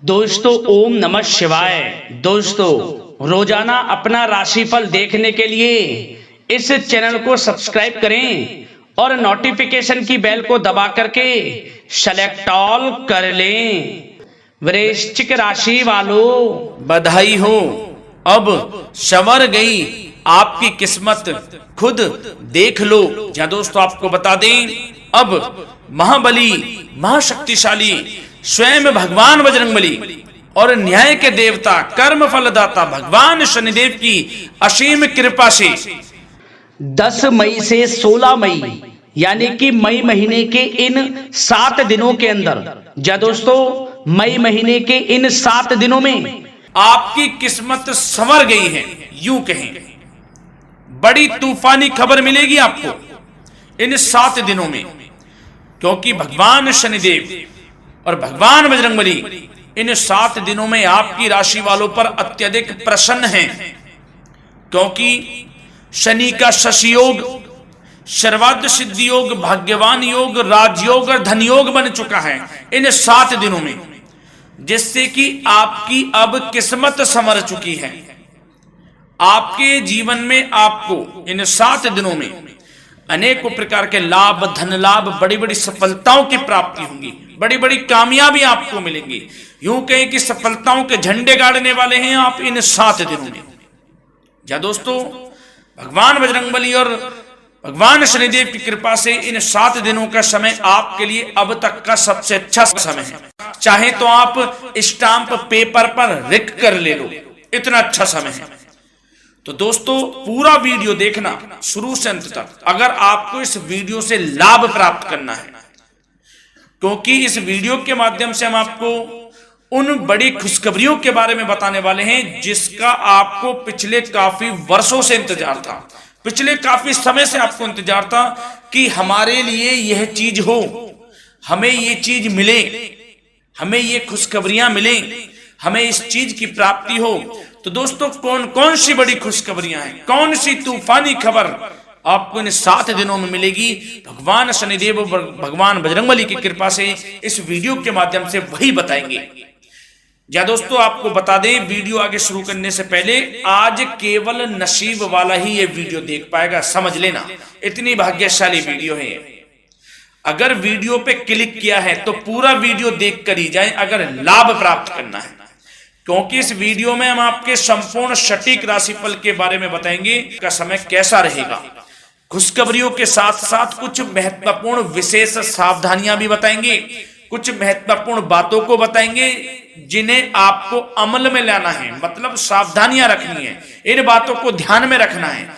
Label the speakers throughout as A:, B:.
A: दोस्तों ओम नमः शिवाय। दोस्तों रोजाना अपना राशिफल देखने के लिए इस चैनल को सब्सक्राइब करें और नोटिफिकेशन की बेल को दबा करके सेलेक्ट ऑल कर लें। वृश्चिक राशि वालों
B: बधाई हो, अब संवर गई आपकी किस्मत, खुद देख लो। या दोस्तों आपको बता दें, अब महाबली महाशक्तिशाली स्वयं भगवान बजरंगबली और न्याय के देवता कर्म फलदाता भगवान शनिदेव की असीम कृपा से
A: 10 मई से 16 मई यानी कि मई महीने के इन 7 दिनों के अंदर, या दोस्तों मई महीने के इन 7 दिनों में
B: आपकी किस्मत संवर गई है। यूं कहें, बड़ी तूफानी खबर मिलेगी आपको इन 7 दिनों में, क्योंकि भगवान शनिदेव और भगवान बजरंगबली इन 7 दिनों में आपकी राशि वालों पर अत्यधिक प्रसन्न हैं, क्योंकि शनि का शशि योग, सर्वार्थ सिद्धि योग, भाग्यवान योग, राजयोग और धन योग बन चुका है इन 7 दिनों में, जिससे कि आपकी अब किस्मत संवर चुकी है। आपके जीवन में आपको इन 7 दिनों में अनेकों प्रकार के लाभ, धन लाभ, बड़ी बड़ी सफलताओं की प्राप्ति होंगी, बड़ी बड़ी कामयाबी आपको मिलेंगी। यूं कहें कि सफलताओं के झंडे गाड़ने वाले हैं आप इन 7 दिनों में। या दोस्तों भगवान बजरंगबली और भगवान शनिदेव की कृपा से इन 7 दिनों का समय आपके लिए अब तक का सबसे अच्छा समय है। चाहे तो आप स्टाम्प पेपर पर लिख कर ले लो, इतना अच्छा समय है। तो दोस्तों पूरा वीडियो देखना शुरू से अंत तक, अगर आपको इस वीडियो से लाभ प्राप्त करना है, क्योंकि इस वीडियो के माध्यम से हम आपको उन बड़ी खुशखबरियों के बारे में बताने वाले हैं जिसका आपको पिछले काफी वर्षों से इंतजार था, पिछले काफी समय से आपको इंतजार था कि हमारे लिए यह चीज हो, हमें ये चीज मिले, हमें ये खुशखबरियां मिले, हमें इस चीज की प्राप्ति हो। तो दोस्तों कौन कौन सी बड़ी खुशखबरियां हैं, कौन सी तूफानी खबर आपको इन 7 दिनों में मिलेगी, भगवान शनिदेव और भगवान बजरंगबली की कृपा से इस वीडियो के माध्यम से वही बताएंगे। या दोस्तों आपको बता दें, वीडियो आगे शुरू करने से पहले आज केवल नसीब वाला ही ये वीडियो देख पाएगा, समझ लेना, इतनी भाग्यशाली वीडियो है। अगर वीडियो पे क्लिक किया है तो पूरा वीडियो देख कर ही जाए अगर लाभ प्राप्त करना है, क्योंकि इस वीडियो में हम आपके संपूर्ण सटीक राशिफल के बारे में बताएंगे का समय कैसा रहेगा। खुशखबरियों के साथ साथ कुछ महत्वपूर्ण विशेष सावधानियां भी बताएंगे, कुछ महत्वपूर्ण बातों को बताएंगे जिन्हें आपको अमल में लाना है, मतलब सावधानियां रखनी है, इन बातों को ध्यान में रखना है,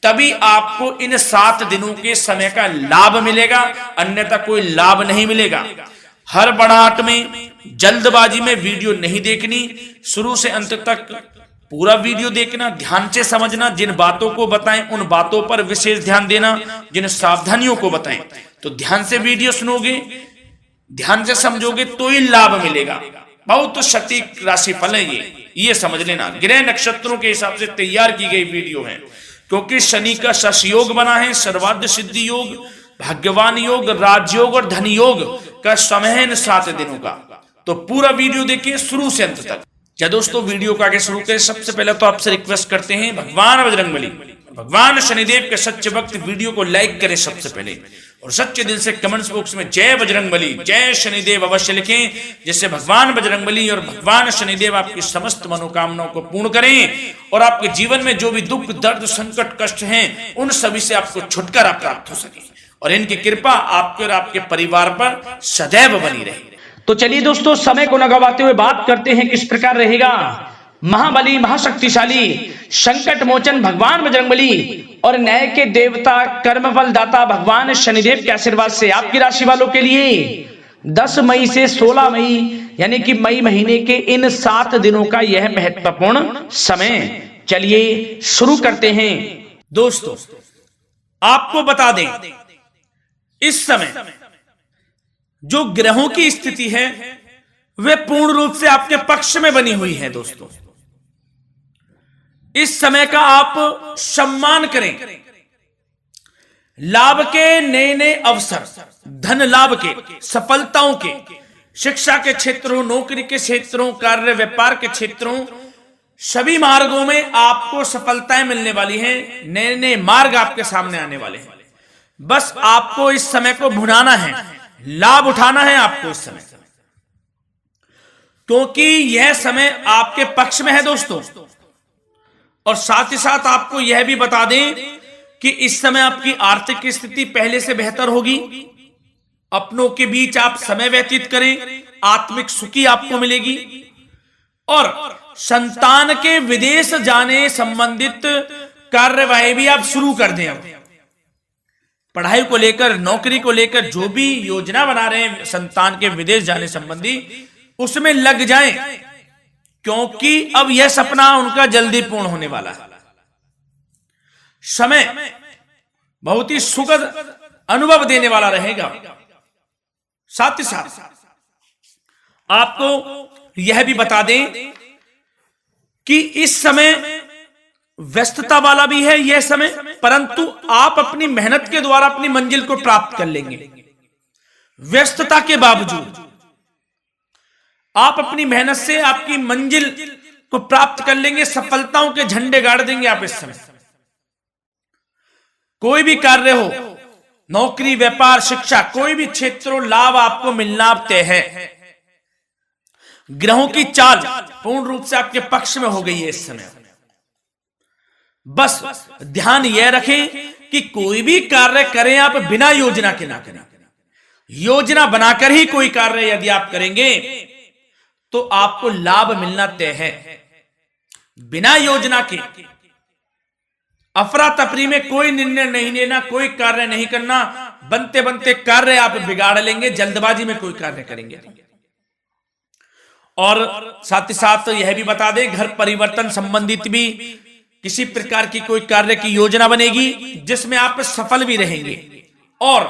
B: तभी आपको इन 7 दिनों के समय का लाभ मिलेगा, अन्यथा कोई लाभ नहीं मिलेगा। हर बड़ाहट में, जल्दबाजी में वीडियो नहीं देखनी, शुरू से अंत तक पूरा वीडियो देखना, ध्यान से समझना, जिन बातों को बताएं उन बातों पर विशेष ध्यान देना, जिन सावधानियों को बताएं तो ध्यान से वीडियो सुनोगे, ध्यान से समझोगे तो ही लाभ मिलेगा। बहुत सटीक राशिफल है ये समझ लेना, ग्रह नक्षत्रों के हिसाब से तैयार की गई वीडियो है, क्योंकि शनि का शशि योग बना है, सर्वार्थ सिद्धि योग, भाग्यवान योग, राजयोग और धन योग का समय है इन 7 दिनों का। तो पूरा वीडियो देखिए शुरू से अंत तक। या दोस्तों वीडियो को आगे शुरू करें, सबसे पहले तो आपसे रिक्वेस्ट करते हैं, भगवान बजरंगबली, भगवान शनिदेव के सच्चे भक्त वीडियो को लाइक करें सबसे पहले, और सच्चे दिल से कमेंट्स बॉक्स में जय बजरंगबली, जय शनिदेव अवश्य लिखें, जिससे भगवान बजरंगबली और भगवान शनिदेव आपकी समस्त मनोकामनाओं को पूर्ण करें और आपके जीवन में जो भी दुख, दर्द, संकट, कष्ट हैं उन सभी से आपको छुटकारा प्राप्त हो सके और इनकी कृपा आपके और आपके परिवार पर सदैव बनी रहे।
A: तो चलिए दोस्तों समय को न गवाते हुए बात करते हैं किस प्रकार रहेगा महाबली महाशक्तिशाली संकट मोचन भगवान बजरंगबली और न्याय के देवता कर्मफल दाता भगवान शनिदेव के आशीर्वाद से आपकी राशि वालों के लिए 10 मई से 16 मई यानी कि मई महीने के इन 7 दिनों का यह महत्वपूर्ण समय। चलिए शुरू करते हैं।
B: दोस्तों आपको बता दें, इस समय जो ग्रहों की स्थिति है वे पूर्ण रूप से आपके पक्ष में बनी हुई है। दोस्तों इस समय का आप सम्मान करें, लाभ के नए नए अवसर, धन लाभ के, सफलताओं के, शिक्षा के क्षेत्रों, नौकरी के क्षेत्रों, कार्य व्यापार के क्षेत्रों, सभी मार्गों में आपको सफलताएं मिलने वाली हैं। नए नए मार्ग आपके सामने आने वाले हैं। बस आपको इस समय को भुनाना है, लाभ उठाना है आपको इस समय, क्योंकि यह समय आपके पक्ष में है दोस्तों। और साथ ही साथ आपको यह भी बता दें कि इस समय आपकी आर्थिक स्थिति पहले से बेहतर होगी। अपनों के बीच आप समय व्यतीत करें, आत्मिक सुखी आपको मिलेगी। और संतान के विदेश जाने संबंधित कार्यवाही भी आप शुरू कर दें। अब पढ़ाई को लेकर, नौकरी को लेकर जो भी योजना बना रहे हैं संतान के विदेश जाने संबंधी, उसमें लग जाएं, क्योंकि अब यह सपना उनका जल्दी पूर्ण होने वाला है। समय बहुत ही सुखद अनुभव देने वाला रहेगा। साथ ही साथ आपको यह भी बता दें कि इस समय व्यस्तता वाला भी है यह समय, परंतु आप अपनी मेहनत के द्वारा अपनी मंजिल को प्राप्त कर लेंगे। व्यस्तता के बावजूद आप अपनी मेहनत से आपकी मंजिल को प्राप्त कर लेंगे। सफलताओं के झंडे गाड़ देंगे आप इस समय। कोई भी कार्य हो, नौकरी, व्यापार, शिक्षा, कोई भी क्षेत्रों, लाभ आपको मिलना तय है। ग्रहों की चाल पूर्ण रूप से आपके पक्ष में हो गई है इस समय। बस ध्यान यह रखें कि कोई भी कार्य करें आप बिना योजना के ना करें। योजना बनाकर ही कोई कार्य यदि आप करेंगे तो आपको लाभ मिलना तय है। बिना योजना के अफरा तफरी में कोई निर्णय नहीं लेना, कोई कार्य नहीं करना। बनते बनते कार्य आप बिगाड़ लेंगे, जल्दबाजी में कोई कार्य करेंगे। और साथ ही साथ यह भी बता दें, घर परिवर्तन संबंधित भी किसी प्रकार की कोई कार्य की योजना बनेगी जिसमें आप सफल भी रहेंगे। और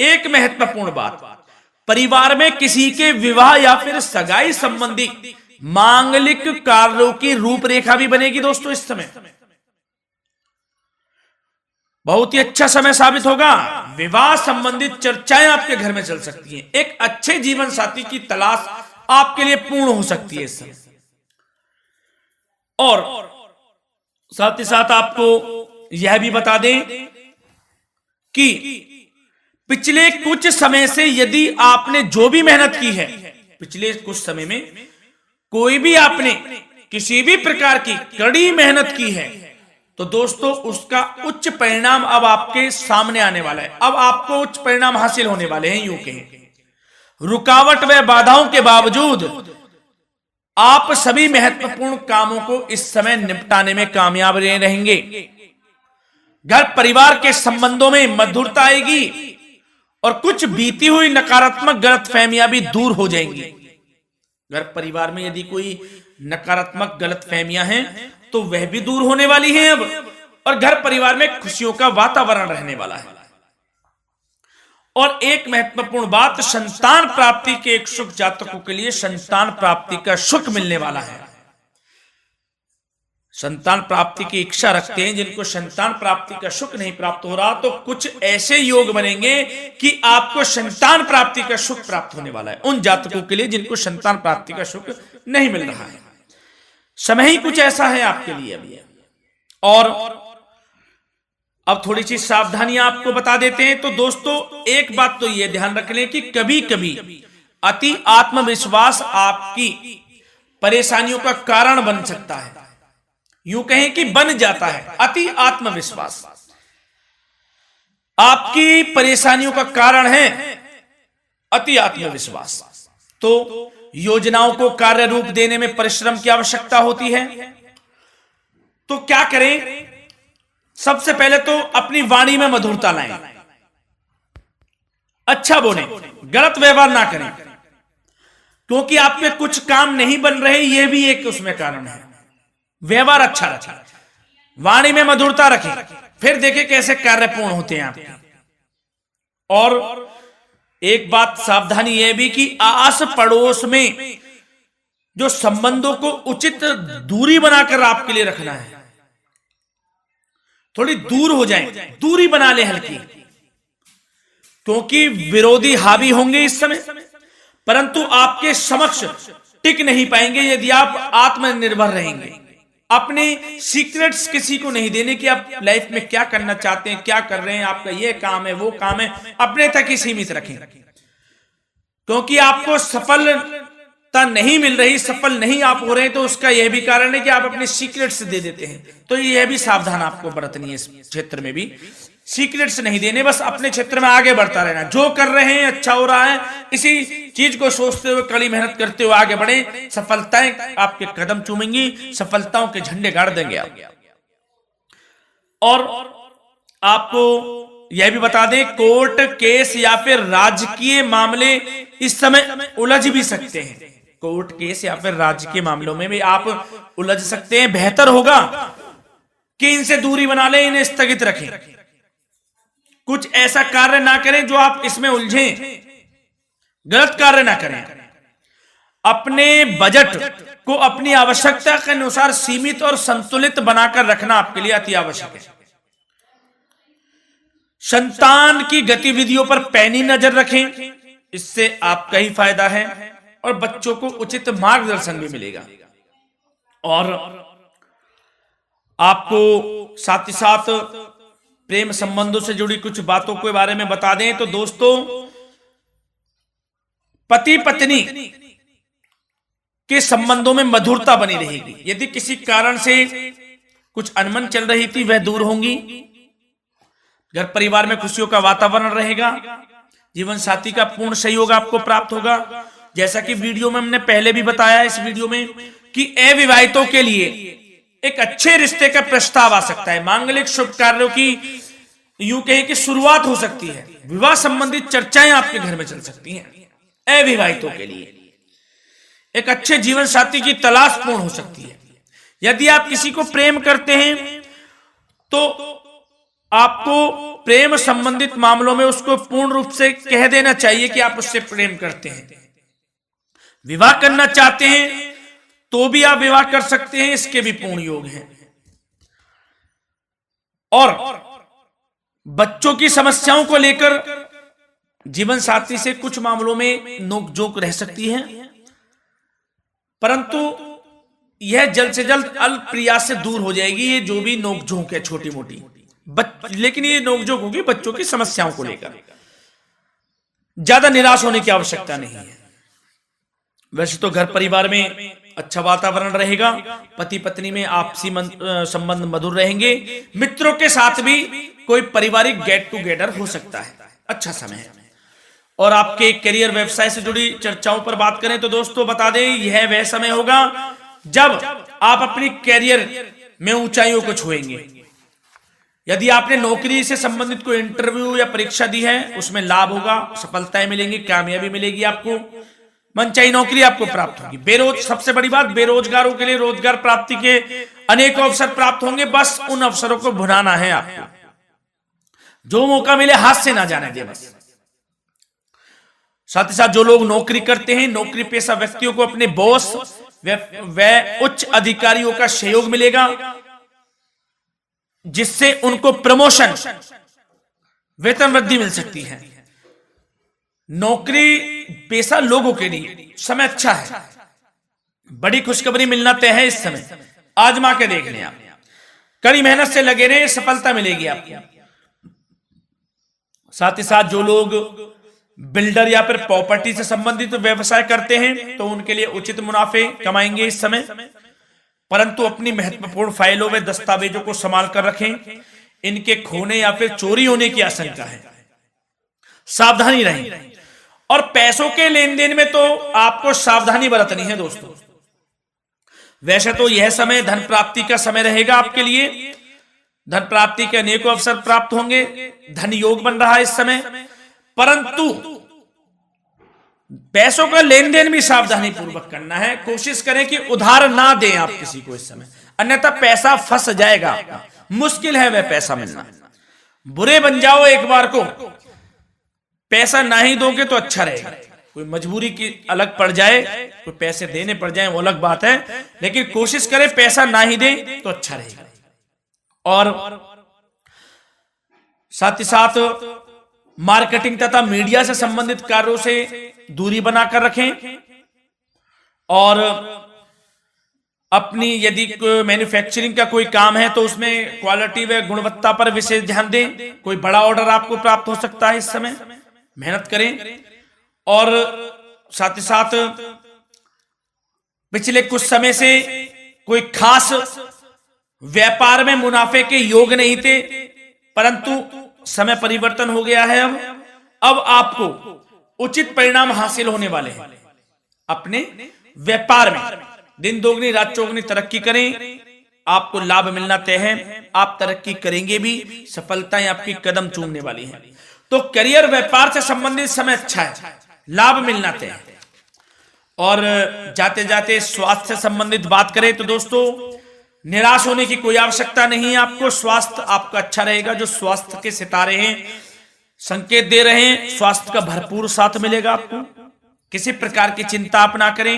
B: एक महत्वपूर्ण बात, परिवार में किसी के विवाह या फिर सगाई संबंधी मांगलिक कार्यों की रूपरेखा भी बनेगी दोस्तों इस समय। बहुत ही अच्छा समय साबित होगा। विवाह संबंधित चर्चाएं आपके घर में चल सकती हैं। एक अच्छे जीवन साथी की तलाश आपके लिए पूर्ण हो सकती है इस समय। और साथ ही साथ आपको यह भी बता दें कि पिछले कुछ समय से यदि आपने जो भी मेहनत की है, पिछले कुछ समय में कोई भी आपने किसी भी प्रकार की कड़ी मेहनत की है, तो दोस्तों उसका उच्च परिणाम अब आपके सामने आने वाला है। अब आपको उच्च परिणाम हासिल होने वाले हैं। यूं कहें रुकावट व बाधाओं के बावजूद आप सभी महत्वपूर्ण कामों को इस समय निपटाने में कामयाब रहेंगे। घर परिवार के संबंधों में मधुरता आएगी और कुछ बीती हुई नकारात्मक गलतफहमियां भी दूर हो जाएंगी। घर परिवार में यदि कोई नकारात्मक गलतफहमियां हैं तो वह भी दूर होने वाली हैं अब, और घर परिवार में खुशियों का वातावरण रहने वाला है। और एक महत्वपूर्ण बात, संतान प्राप्ति के इच्छुक जातकों के लिए संतान प्राप्ति का सुख मिलने वाला है। संतान प्राप्ति की इच्छा रखते हैं जिनको संतान प्राप्ति का सुख नहीं प्राप्त हो रहा, तो कुछ ऐसे योग बनेंगे कि आपको संतान प्राप्ति का सुख प्राप्त होने वाला है। उन जातकों के लिए जिनको संतान प्राप्ति का सुख नहीं मिल रहा है, समय ही कुछ ऐसा है आपके लिए अभी। और अब थोड़ी सी सावधानियां आपको बता देते हैं। तो दोस्तों एक बात तो यह ध्यान रख लें कि कभी कभी अति आत्मविश्वास आपकी परेशानियों का कारण बन सकता है। यूं कहें कि बन जाता है। अति आत्मविश्वास आपकी परेशानियों का कारण है। अति आत्मविश्वास तो योजनाओं को कार्य रूप देने में परिश्रम की आवश्यकता होती है। तो क्या करें? सबसे पहले तो अपनी वाणी में मधुरता लाएं, अच्छा बोलें, गलत व्यवहार ना करें, क्योंकि आपके कुछ काम नहीं बन रहे, यह भी एक उसमें कारण है। व्यवहार अच्छा रखें, वाणी में मधुरता रखें, फिर देखें कैसे कार्य पूर्ण होते हैं आपके। और एक बात सावधानी यह भी कि आस पड़ोस में जो संबंधों को उचित दूरी बनाकर आपके लिए रखना है। थोड़ी दूर हो जाएं, दूरी बना ले हल्की, क्योंकि विरोधी हावी होंगे इस समय। परंतु आपके समक्ष टिक नहीं पाएंगे यदि आप आत्मनिर्भर रहेंगे। अपने सीक्रेट्स किसी को नहीं देने कि आप लाइफ में क्या करना चाहते हैं, क्या कर रहे हैं, आपका ये काम है, वो काम है, अपने तक ही सीमित रखें। क्योंकि आपको सफलता नहीं मिल रही, सफल नहीं आप हो रहे, तो उसका यह भी कारण है कि आप अपने सीक्रेट्स दे देते हैं। तो यह भी सावधान आपको बरतनी है, इस क्षेत्र में भी सीक्रेट्स नहीं देने, बस अपने क्षेत्र में आगे बढ़ता रहना। जो कर रहे हैं अच्छा हो रहा है, इसी चीज को सोचते हुए कड़ी मेहनत करते हुए आगे बढ़े। सफलताएं आपके कदम चूमेंगी, सफलताओं के झंडे गाड़ देंगे आप। और आपको यह भी बता दें, कोर्ट केस या फिर राजकीय मामले इस समय उलझ भी सकते हैं। कोर्ट केस या फिर राजकीय मामलों में भी आप उलझ सकते हैं। बेहतर होगा कि इनसे दूरी बना लें, इन्हें स्थगित रखें। कुछ ऐसा कार्य ना करें जो आप इसमें उलझें, गलत कार्य ना करें। अपने बजट को अपनी आवश्यकता के अनुसार सीमित और संतुलित बनाकर रखना आपके लिए अति आवश्यक है। संतान की गतिविधियों पर पैनी नजर रखें, इससे आपका ही फायदा है और बच्चों को उचित मार्गदर्शन भी मिलेगा। और आपको साथ ही साथ प्रेम संबंधों से जुड़ी कुछ बातों के बारे में बता दें तो दोस्तों, पति पत्नी के संबंधों में मधुरता बनी रहेगी। यदि किसी कारण से कुछ अनबन चल रही थी वह दूर होंगी। घर परिवार में खुशियों का वातावरण रहेगा। जीवन साथी का पूर्ण सहयोग आपको प्राप्त होगा। जैसा कि वीडियो में हमने पहले भी बताया इस वीडियो में कि अविवाहितों के लिए एक अच्छे रिश्ते का प्रस्ताव आ सकता है। मांगलिक शुभ कार्यों की यूं कहें कि शुरुआत हो सकती है। विवाह संबंधित चर्चाएं आपके घर में चल सकती हैं। अविवाहितों के लिए एक अच्छे जीवन साथी की तलाश पूर्ण हो सकती है। यदि आप किसी को प्रेम करते हैं तो आपको प्रेम संबंधित मामलों में उसको पूर्ण रूप से कह देना चाहिए कि आप उससे प्रेम करते हैं। विवाह करना चाहते हैं तो भी आप विवाह कर सकते हैं, इसके भी पूर्ण योग हैं। और बच्चों की समस्याओं को लेकर जीवन साथी से कुछ मामलों में नोकझोंक रह सकती है, परंतु यह जल्द से जल्द अल्प प्रयास से दूर हो जाएगी। ये जो भी नोकझोंक है छोटी मोटी, लेकिन ये नोकझोंक होगी बच्चों की समस्याओं को लेकर। ज्यादा निराश होने की आवश्यकता नहीं है। वैसे तो घर परिवार में अच्छा वातावरण रहेगा। पति पत्नी में आपसी संबंध मधुर रहेंगे। मित्रों के साथ भी कोई पारिवारिक गेट टुगेदर हो सकता है। अच्छा समय है। और आपके करियर व्यवसाय से जुड़ी चर्चाओं पर बात करें तो दोस्तों बता दें, यह वह समय होगा जब आप अपनी करियर में ऊंचाइयों को छुएंगे। यदि आपने नौकरी से संबंधित कोई इंटरव्यू या परीक्षा दी है, उसमें लाभ होगा, सफलताएं मिलेंगी, कामयाबी मिलेगी। आपको मनचाही नौकरी आपको प्राप्त होगी। सबसे बड़ी बात, बेरोजगारों के लिए रोजगार प्राप्ति के अनेक अवसर प्राप्त होंगे। बस उन अवसरों को भुनाना है आपको। जो मौका मिले हाथ से ना जाने दे बस। साथ ही साथ जो लोग नौकरी करते हैं, नौकरी पेशा व्यक्तियों को अपने बॉस व उच्च अधिकारियों का सहयोग मिलेगा, जिससे उनको प्रमोशन, वेतन वृद्धि मिल सकती है। नौकरी पेशा लोगों के लिए समय अच्छा है। बड़ी खुशखबरी मिलना तय है इस समय। आजमा के देख लें आप। कड़ी मेहनत से लगे रहे, सफलता मिलेगी आपको। साथ ही साथ जो लोग बिल्डर या फिर प्रॉपर्टी से संबंधित व्यवसाय करते हैं तो उनके लिए उचित मुनाफे कमाएंगे इस समय। परंतु अपनी महत्वपूर्ण फाइलों में दस्तावेजों को संभाल कर रखें। इनके खोने या फिर चोरी होने की आशंका है। सावधानी रहें। और पैसों के लेन देन में तो आपको सावधानी बरतनी है दोस्तों। वैसे तो यह समय धन प्राप्ति का समय रहेगा आपके लिए। धन प्राप्ति के अनेकों अवसर प्राप्त होंगे। धन योग बन रहा है इस समय। परंतु पैसों का लेन देन भी सावधानी पूर्वक करना है। कोशिश करें कि उधार ना दें आप किसी को इस समय, अन्यथा पैसा फंस जाएगा आपका। मुश्किल है वह पैसा मिलना। बुरे बन जाओ एक बार को, पैसा ना ही दोगे तो अच्छा रहेगा। कोई मजबूरी की अलग पड़ जाए, कोई पैसे देने पड़ जाए वो अलग बात है, लेकिन कोशिश करें पैसा ना ही दें तो अच्छा रहेगा। और साथ ही साथ मार्केटिंग तथा मीडिया से संबंधित कार्यों से दूरी बनाकर रखें और अपनी यदि मैन्युफैक्चरिंग का कोई काम है तो उसमें क्वालिटी व गुणवत्ता पर विशेष ध्यान दें। कोई बड़ा ऑर्डर आपको प्राप्त हो सकता है, इस समय मेहनत करें। और साथ ही साथ पिछले कुछ समय से कोई खास व्यापार में मुनाफे के योग नहीं थे, परंतु समय परिवर्तन हो गया है। अब आपको उचित परिणाम हासिल होने वाले हैं। अपने व्यापार में दिन दोगुनी रात चौगुनी तरक्की करें, आपको लाभ मिलना तय है। आप तरक्की करेंगे भी, सफलताएं आपकी कदम चूमने वाली हैं। तो करियर व्यापार से संबंधित समय अच्छा है, लाभ मिलना तय है। और जाते जाते स्वास्थ्य से संबंधित बात करें तो दोस्तों, निराश होने की कोई आवश्यकता नहीं है। आपको स्वास्थ्य आपका अच्छा रहेगा। जो स्वास्थ्य के सितारे हैं संकेत दे रहे हैं, स्वास्थ्य का भरपूर साथ मिलेगा आपको। किसी प्रकार की चिंता आप ना करें,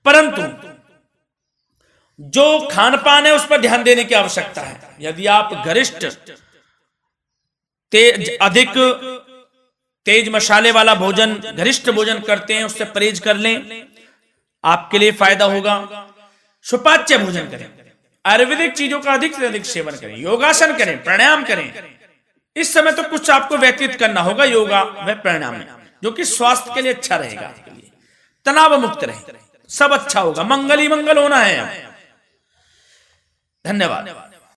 B: परंतु जो खान पान है उस पर ध्यान देने की आवश्यकता है। यदि आप गरिष्ठ अधिक तेज मसाले वाला भोजन, गरिष्ठ भोजन करते हैं, उससे परहेज कर लें, आपके लिए फायदा होगा। सुपाच्य भोजन करें, आयुर्वेदिक चीजों का अधिक से अधिक सेवन करें, योगासन करें, प्राणायाम करें। इस समय तो कुछ आपको व्यतीत करना होगा योगा व प्राणायाम में, जो कि स्वास्थ्य के लिए अच्छा रहेगा। आपके लिए तनाव मुक्त रहे, सब अच्छा होगा। मंगल ही मंगल होना है। धन्यवाद।